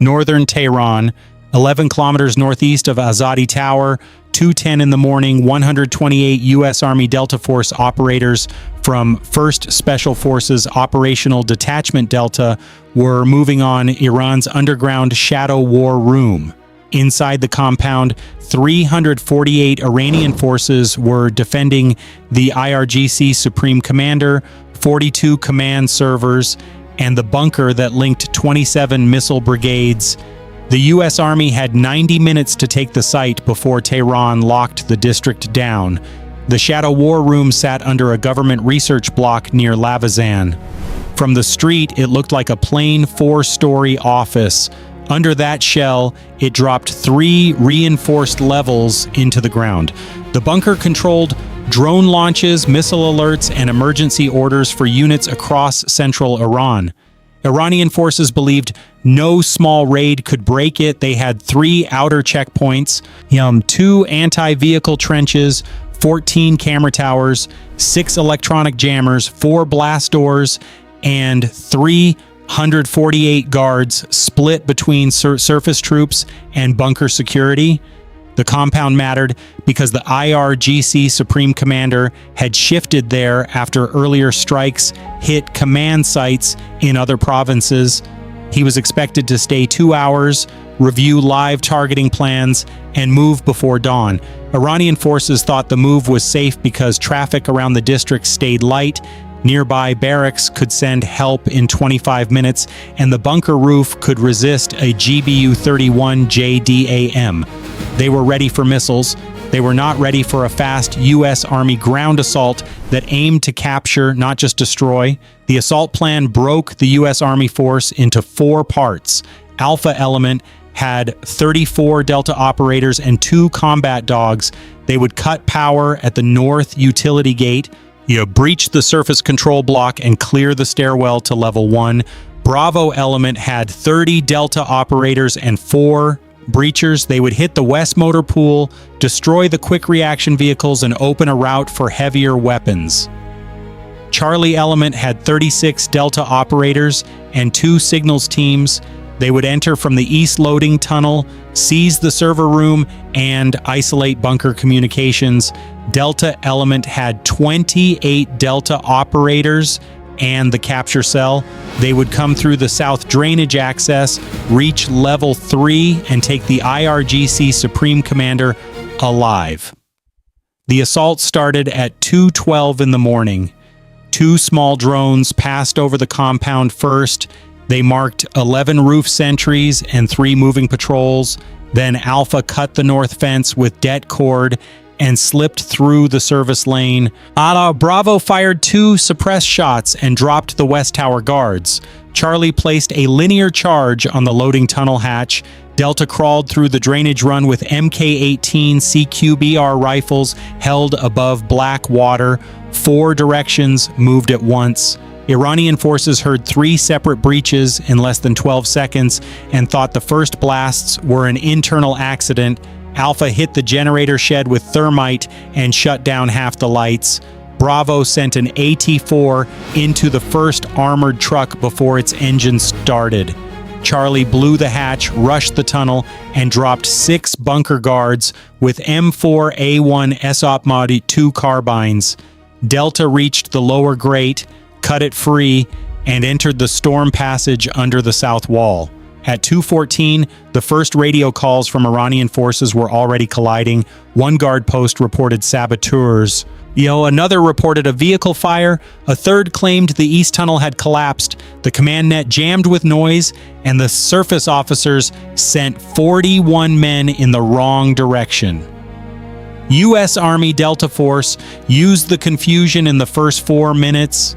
Northern Tehran, 11 kilometers northeast of Azadi Tower, 2:10 in the morning, 128 U.S. Army Delta Force operators from 1st Special Forces Operational Detachment Delta were moving on Iran's underground shadow war room. Inside the compound, 348 Iranian forces were defending the IRGC Supreme Commander, 42 command servers, and the bunker that linked 27 missile brigades. The U.S. Army had 90 minutes to take the site before Tehran locked the district down. The shadow war room sat under a government research block near Lavizan. From the street, it looked like a plain 4-story office. Under that shell, it dropped 3 reinforced levels into the ground. The bunker controlled drone launches, missile alerts, and emergency orders for units across central Iran. Iranian forces believed no small raid could break it. They had 3 outer checkpoints, 2 anti-vehicle trenches, 14 camera towers, 6 electronic jammers, 4 blast doors, and 348 guards split between surface troops and bunker security. The compound mattered because the IRGC Supreme Commander had shifted there after earlier strikes hit command sites in other provinces. He was expected to stay 2 hours, review live targeting plans, and move before dawn. Iranian forces thought the move was safe because traffic around the district stayed light. Nearby barracks could send help in 25 minutes, and the bunker roof could resist a GBU-31 JDAM. They were ready for missiles. They were not ready for a fast U.S. Army ground assault that aimed to capture, not just destroy. The assault plan broke the U.S. Army force into 4 parts. Alpha Element had 34 Delta operators and 2 combat dogs. They would cut power at the north utility gate, breach the surface control block, and clear the stairwell to level 1. Bravo Element had 30 Delta operators and 4 breachers. They would hit the west motor pool, destroy the quick reaction vehicles, and open a route for heavier weapons. Charlie Element had 36 Delta operators and 2 signals teams. They would enter from the east loading tunnel, seize the server room, and isolate bunker communications. Delta Element had 28 Delta operators and the capture cell. They would come through the south drainage access, reach level 3, and take the IRGC Supreme Commander alive. The assault started at 2:12 in the morning. 2 small drones passed over the compound first. They marked 11 roof sentries and 3 moving patrols. Then Alpha cut the north fence with det cord and slipped through the service lane. Bravo fired 2 suppressed shots and dropped the west tower guards. Charlie placed a linear charge on the loading tunnel hatch. Delta crawled through the drainage run with MK18 CQBR rifles held above black water. 4 directions moved at once. Iranian forces heard 3 separate breaches in less than 12 seconds and thought the first blasts were an internal accident. Alpha hit the generator shed with thermite and shut down half the lights. Bravo sent an AT-4 into the first armored truck before its engine started. Charlie blew the hatch, rushed the tunnel, and dropped 6 bunker guards with M4A1 SOP Mod 2 carbines. Delta reached the lower grate, cut it free, and entered the storm passage under the south wall. At 2:14, the first radio calls from Iranian forces were already colliding. 1 guard post reported saboteurs. Another reported a vehicle fire. A third claimed the east tunnel had collapsed. The command net jammed with noise, and the surface officers sent 41 men in the wrong direction. U.S. Army Delta Force used the confusion in the first 4 minutes.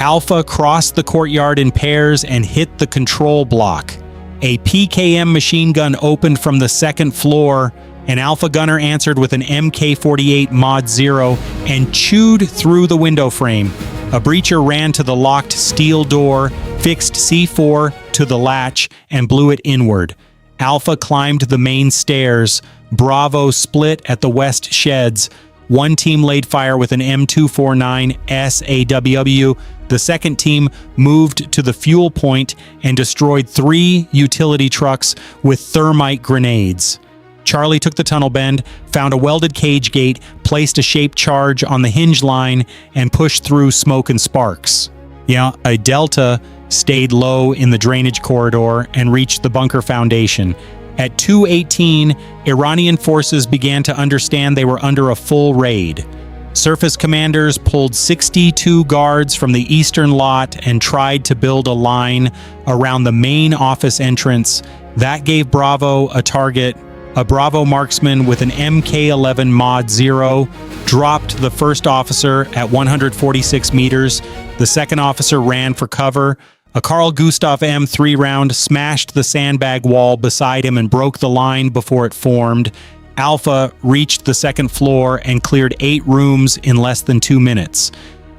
Alpha crossed the courtyard in pairs and hit the control block. A PKM machine gun opened from the 2nd floor. An Alpha gunner answered with an MK48 Mod 0 and chewed through the window frame. A breacher ran to the locked steel door, fixed C4 to the latch, and blew it inward. Alpha climbed the main stairs. Bravo split at the west sheds. One team laid fire with an M249 SAW. The second team moved to the fuel point and destroyed 3 utility trucks with thermite grenades. Charlie took the tunnel bend, found a welded cage gate, placed a shaped charge on the hinge line, and pushed through smoke and sparks. A Delta stayed low in the drainage corridor and reached the bunker foundation. At 2:18, Iranian forces began to understand they were under a full raid. Surface commanders pulled 62 guards from the eastern lot and tried to build a line around the main office entrance. That gave Bravo a target. A Bravo marksman with an MK11 Mod 0 dropped the first officer at 146 meters. The second officer ran for cover. A Carl Gustav M3 round smashed the sandbag wall beside him and broke the line before it formed. Alpha reached the second floor and cleared 8 rooms in less than 2 minutes.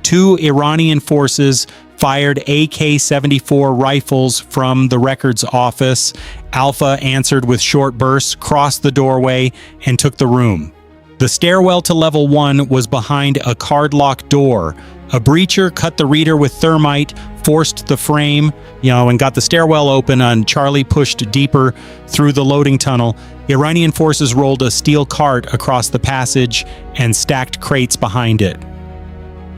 2 Iranian forces fired AK-74 rifles from the records office. Alpha answered with short bursts, crossed the doorway, and took the room. The stairwell to level 1 was behind a card-locked door. A breacher cut the reader with thermite, forced the frame, and got the stairwell open, and Charlie pushed deeper through the loading tunnel. Iranian forces rolled a steel cart across the passage and stacked crates behind it.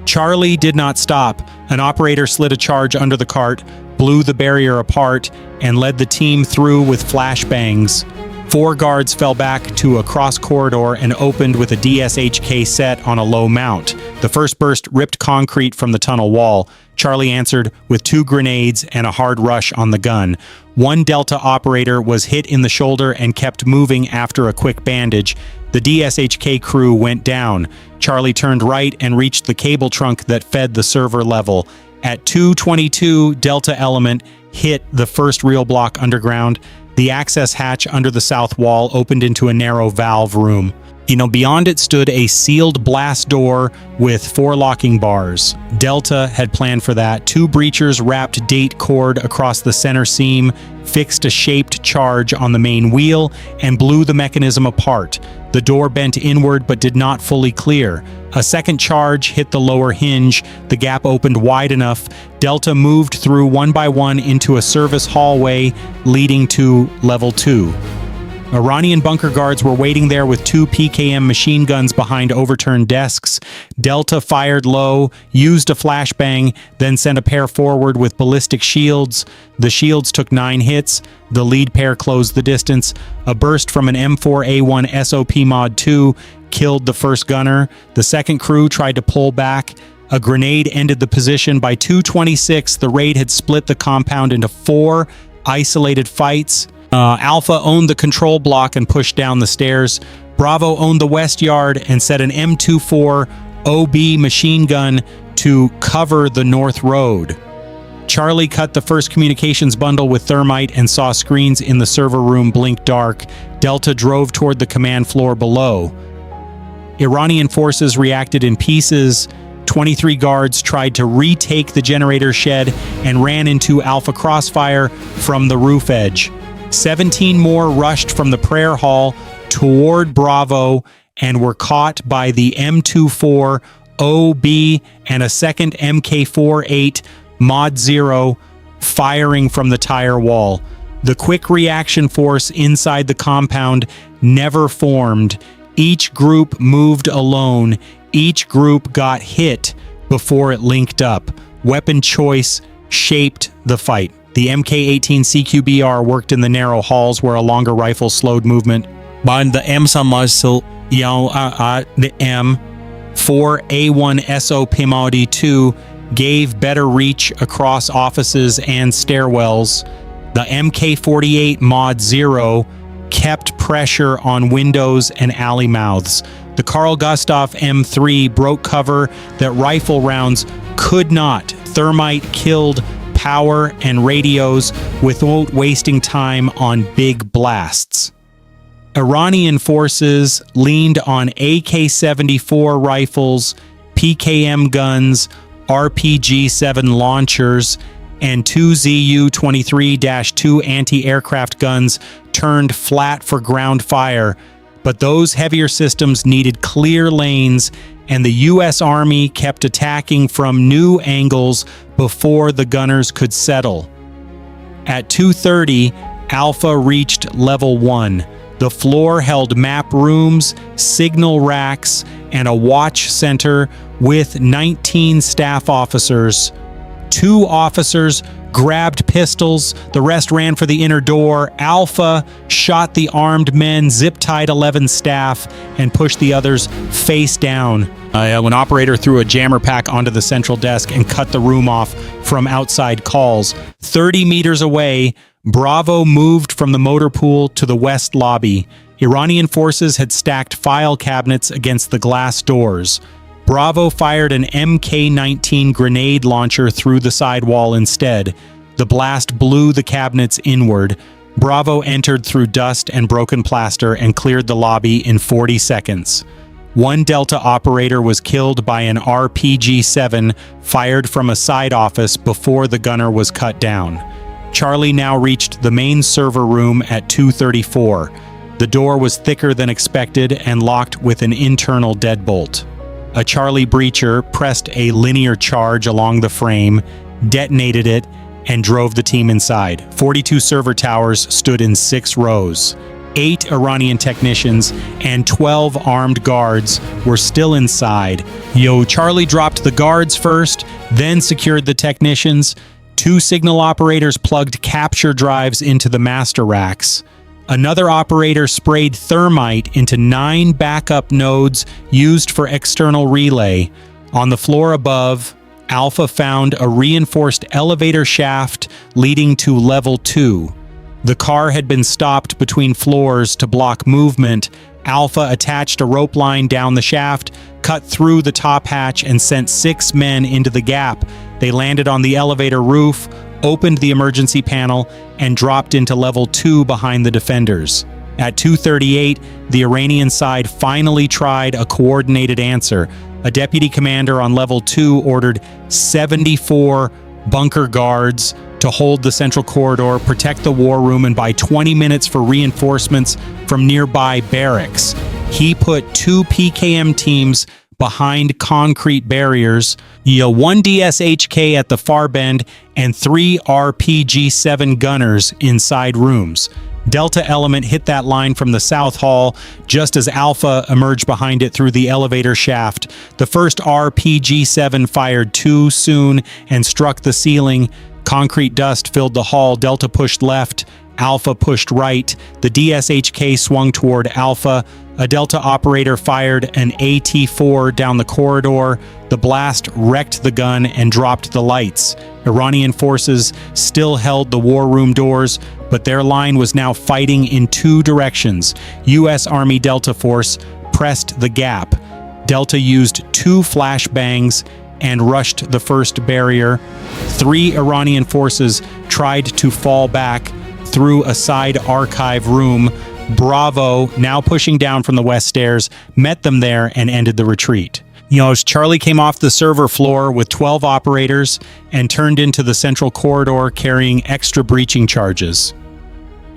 Charlie did not stop. An operator slid a charge under the cart, blew the barrier apart, and led the team through with flashbangs. 4 guards fell back to a cross corridor and opened with a DSHK set on a low mount. The first burst ripped concrete from the tunnel wall. Charlie answered with 2 grenades and a hard rush on the gun. 1 Delta operator was hit in the shoulder and kept moving after a quick bandage. The DSHK crew went down. Charlie turned right and reached the cable trunk that fed the server level. At 2:22, Delta element hit the first real block underground. The access hatch under the south wall opened into a narrow valve room. Beyond it stood a sealed blast door with 4 locking bars. Delta had planned for that. 2 breachers wrapped date cord across the center seam, fixed a shaped charge on the main wheel, and blew the mechanism apart. The door bent inward but did not fully clear. A second charge hit the lower hinge. The gap opened wide enough. Delta moved through one by one into a service hallway leading to level 2. Iranian bunker guards were waiting there with 2 PKM machine guns behind overturned desks. Delta fired low, used a flashbang, then sent a pair forward with ballistic shields. The shields took 9 hits. The lead pair closed the distance. A burst from an M4A1 SOP Mod 2 killed the first gunner. The second crew tried to pull back. A grenade ended the position. By 2:26, the raid had split the compound into 4 isolated fights. Alpha owned the control block and pushed down the stairs. Bravo owned the west yard and set an M24 OB machine gun to cover the north road. Charlie cut the first communications bundle with thermite and saw screens in the server room blink dark. Delta drove toward the command floor below. Iranian forces reacted in pieces. 23 guards tried to retake the generator shed and ran into Alpha crossfire from the roof edge. 17 more rushed from the prayer hall toward Bravo and were caught by the M24 OB and a second MK48 Mod 0 firing from the tire wall. The quick reaction force inside the compound never formed. Each group moved alone. Each group got hit before it linked up. Weapon choice shaped the fight. The MK18 CQBR worked in the narrow halls where a longer rifle slowed movement. But the M4A1 SOP Mod 2 gave better reach across offices and stairwells. The MK48 Mod 0 kept pressure on windows and alley mouths. The Carl Gustav M3 broke cover that rifle rounds could not. Thermite killed power and radios without wasting time on big blasts. Iranian forces leaned on AK-74 rifles, PKM guns, RPG-7 launchers, and 2 ZU-23-2 anti-aircraft guns turned flat for ground fire. But those heavier systems needed clear lanes, and the U.S. Army kept attacking from new angles before the gunners could settle. At 2:30, Alpha reached level 1. The floor held map rooms, signal racks, and a watch center with 19 staff officers. 2 officers grabbed pistols, the rest ran for the inner door. Alpha shot the armed men, zip-tied 11 staff, and pushed the others face down. When operator threw a jammer pack onto the central desk and cut the room off from outside calls. 30 meters away, Bravo moved from the motor pool to the west lobby. Iranian forces had stacked file cabinets against the glass doors. Bravo fired an MK18 grenade launcher through the side wall instead. The blast blew the cabinets inward. Bravo entered through dust and broken plaster and cleared the lobby in 40 seconds. 1 Delta operator was killed by an RPG-7 fired from a side office before the gunner was cut down. Charlie now reached the main server room at 2:34. The door was thicker than expected and locked with an internal deadbolt. A Charlie breacher pressed a linear charge along the frame, detonated it, and drove the team inside. 42 server towers stood in 6 rows. 8 Iranian technicians and 12 armed guards were still inside. Charlie dropped the guards first, then secured the technicians. 2 signal operators plugged capture drives into the master racks. Another operator sprayed thermite into 9 backup nodes used for external relay. On the floor above, Alpha found a reinforced elevator shaft leading to level 2. The car had been stopped between floors to block movement. Alpha attached a rope line down the shaft, cut through the top hatch, and sent 6 men into the gap. They landed on the elevator roof, opened the emergency panel, and dropped into level 2 behind the defenders. At 2:38, the Iranian side finally tried a coordinated answer. A deputy commander on level 2 ordered 74 bunker guards to hold the central corridor, protect the war room, and buy 20 minutes for reinforcements from nearby barracks. He put 2 PKM teams behind concrete barriers, 1 DSHK at the far bend, and 3 RPG-7 gunners inside rooms. Delta element hit that line from the south hall just as Alpha emerged behind it through the elevator shaft. The first RPG-7 fired too soon and struck the ceiling. Concrete dust filled the hall. Delta pushed left. Alpha pushed right. The DSHK swung toward Alpha. A Delta operator fired an AT-4 down the corridor. The blast wrecked the gun and dropped the lights. Iranian forces still held the war room doors, but their line was now fighting in 2 directions. U.S. Army Delta Force pressed the gap. Delta used 2 flashbangs and rushed the first barrier. 3 Iranian forces tried to fall back through a side archive room. Bravo, now pushing down from the west stairs, met them there and ended the retreat. As Charlie came off the server floor with 12 operators and turned into the central corridor carrying extra breaching charges.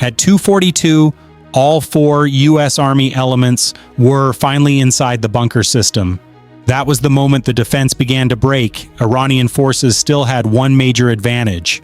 At 2:42, all 4 U.S. Army elements were finally inside the bunker system. That was the moment the defense began to break. Iranian forces still had one major advantage.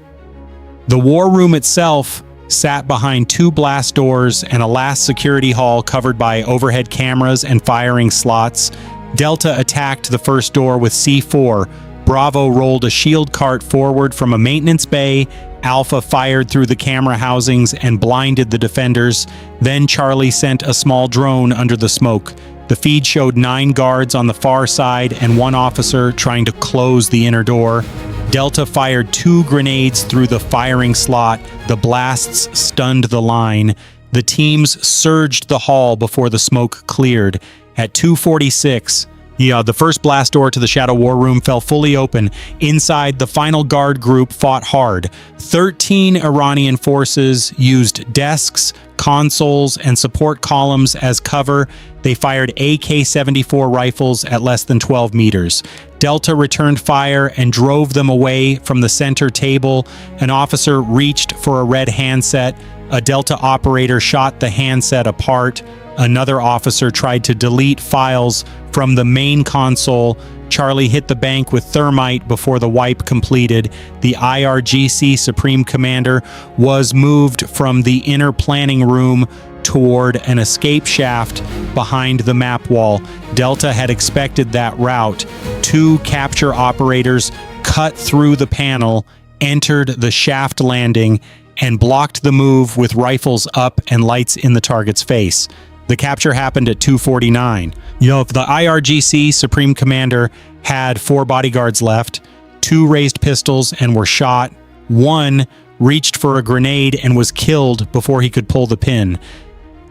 The war room itself sat behind 2 blast doors and a last security hall covered by overhead cameras and firing slots. Delta attacked the first door with C4. Bravo rolled a shield cart forward from a maintenance bay. Alpha fired through the camera housings and blinded the defenders. Then Charlie sent a small drone under the smoke. The feed showed 9 guards on the far side and 1 officer trying to close the inner door. Delta fired 2 grenades through the firing slot. The blasts stunned the line. The teams surged the hall before the smoke cleared. At 2:46, the first blast door to the Shadow War Room fell fully open. Inside, the final guard group fought hard. 13 Iranian forces used desks, consoles, and support columns as cover. They fired AK-74 rifles at less than 12 meters. Delta returned fire and drove them away from the center table. An officer reached for a red handset. A Delta operator shot the handset apart. Another officer tried to delete files from the main console. Charlie hit the bank with thermite before the wipe completed. The IRGC Supreme Commander was moved from the inner planning room toward an escape shaft behind the map wall. Delta had expected that route. 2 capture operators cut through the panel, entered the shaft landing, and blocked the move with rifles up and lights in the target's face. The capture happened at 2:49. The IRGC Supreme Commander had 4 bodyguards left, 2 raised pistols and were shot. 1 reached for a grenade and was killed before he could pull the pin.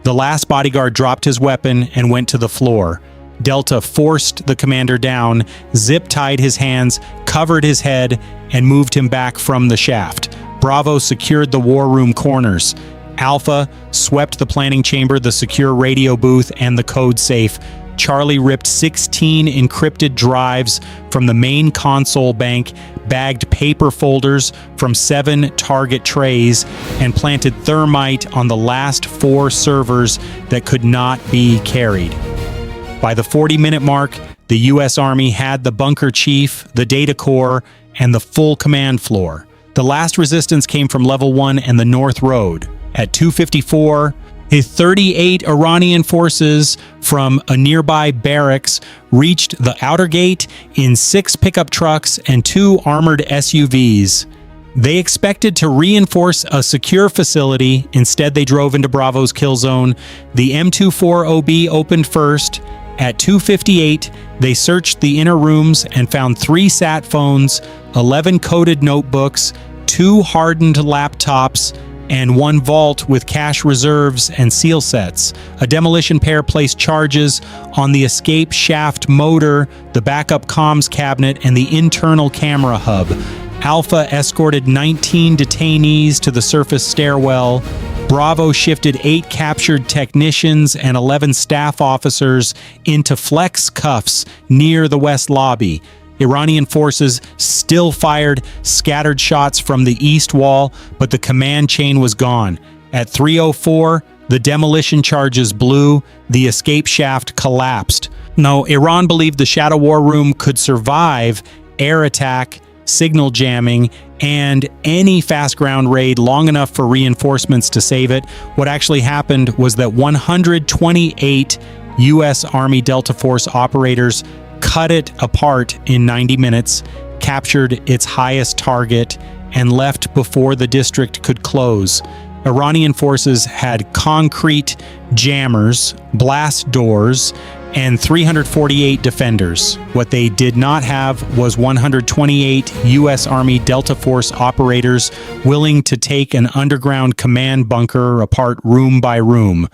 The last bodyguard dropped his weapon and went to the floor. Delta forced the commander down, zip-tied his hands, covered his head, and moved him back from the shaft. Bravo secured the war room corners. Alpha swept the planning chamber, the secure radio booth, and the code safe. Charlie ripped 16 encrypted drives from the main console bank, bagged paper folders from 7 target trays, and planted thermite on the last 4 servers that could not be carried. By the 40-minute mark, the U.S. Army had the bunker chief, the data core, and the full command floor. The last resistance came from Level 1 and the North Road. At 2:54, 38 Iranian forces from a nearby barracks reached the outer gate in 6 pickup trucks and 2 armored SUVs. They expected to reinforce a secure facility. Instead, they drove into Bravo's kill zone. The M24OB opened first. At 2:58, they searched the inner rooms and found 3 sat phones, 11 coded notebooks, 2 hardened laptops, and 1 vault with cash reserves and seal sets. A demolition pair placed charges on the escape shaft motor, the backup comms cabinet, and the internal camera hub. Alpha escorted 19 detainees to the surface stairwell. Bravo shifted 8 captured technicians and 11 staff officers into flex cuffs near the west lobby. Iranian forces still fired scattered shots from the east wall, but the command chain was gone. At 3:04, the demolition charges blew, the escape shaft collapsed. Now, Iran believed the Shadow War Room could survive air attack, signal jamming, and any fast ground raid long enough for reinforcements to save it. What actually happened was that 128 U.S. Army Delta Force operators cut it apart in 90 minutes, captured its highest target, and left before the district could close. Iranian forces had concrete jammers, blast doors, and 348 defenders. What they did not have was 128 U.S. Army Delta Force operators willing to take an underground command bunker apart room by room.